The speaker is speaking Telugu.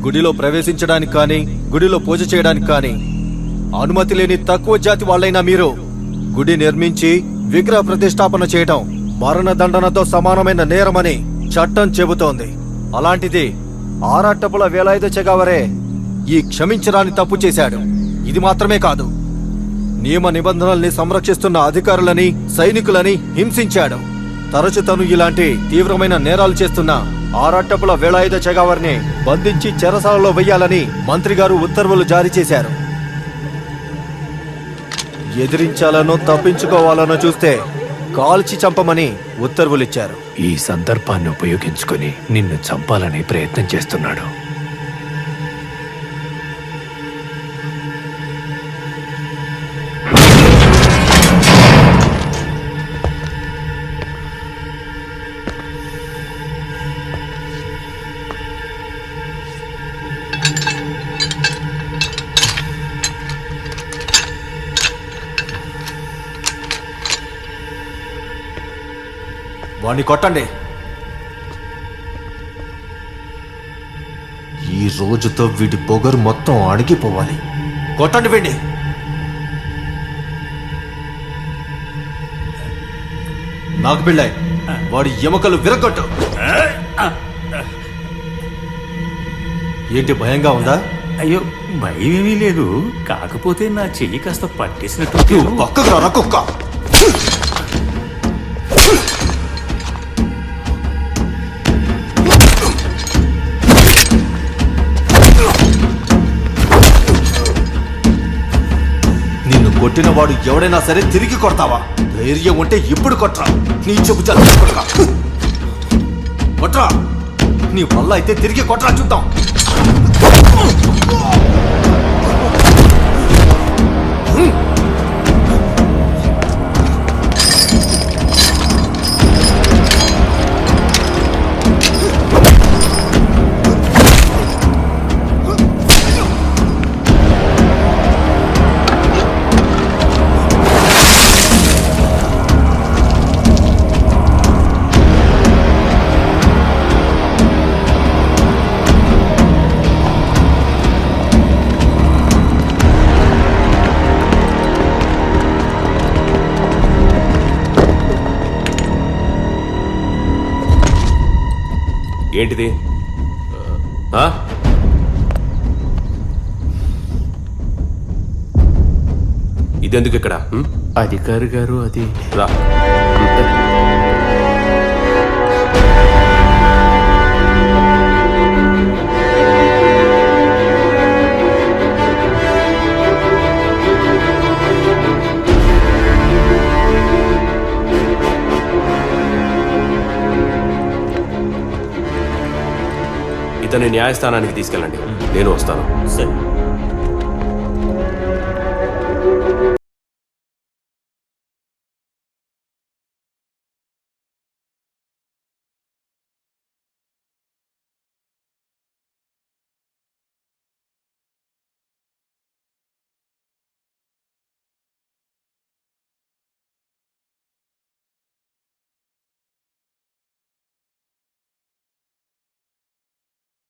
గుడిలో ప్రవేశించడానికి కానీ గుడిలో పూజ చేయడానికి కానీ అనుమతి లేని తక్కువ జాతి వాళ్ళైనా మీరు గుడి నిర్మించి విగ్రహ ప్రతిష్టాపన చేయటం మరణదండనతో సమానమైన నేరమని చట్టం చెబుతోంది. అలాంటిది ఆరాటపుల వేలాయుధ చెగావరే ఈ క్షమించరాని తప్పు చేశాడు. ఇది మాత్రమే కాదు, నియమ నిబంధనల్ని సంరక్షిస్తున్న అధికారులని సైనికులని హింసించాడు. తరచు తను ఇలాంటి తీవ్రమైన నేరాలు చేస్తున్న ఆరాటపుల వేలాయుధ చెగావర్ని బంధించి చెరసాలలో వెయ్యాలని మంత్రి గారు ఉత్తర్వులు జారీ చేశారు. ఎదిరించాలనో తప్పించుకోవాలనో చూస్తే కాల్చి చంపమని ఉత్తర్వులిచ్చారు. ఈ సందర్భాన్ని ఉపయోగించుకొని నిన్ను చంపాలని ప్రయత్నం చేస్తున్నాడు. వాణ్ణి కొట్టండి. ఈ రోజుతో వీడి పొగరు మొత్తం అణిగిపోవాలి. కొట్టండి వీడిని. నాకు పిళ్ళాయి, వాడి ఎముకలు విరగొట్టు. ఏంటి భయంగా ఉందా? అయ్యో భయమేమీ లేదు, కాకపోతే నా చెయ్యి కాస్త పట్టేసినట్టు. పక్కకు రా కుక్క. నిన్ను కొట్టిన వాడు ఎవడైనా సరే తిరిగి కొడతావా? ధైర్యం ఉంటే ఇప్పుడు కొట్రా. నీ చెప్పు కొట్రా కొట్రా. నీ వల్ల అయితే తిరిగి కొట్రా, చూద్దాం. ఏంటిది? ఇదెందుకు ఇక్కడ? అధికారి గారు అది రా. ఇతని న్యాయస్థానానికి తీసుకెళ్ళండి, నేను వస్తాను. సరే.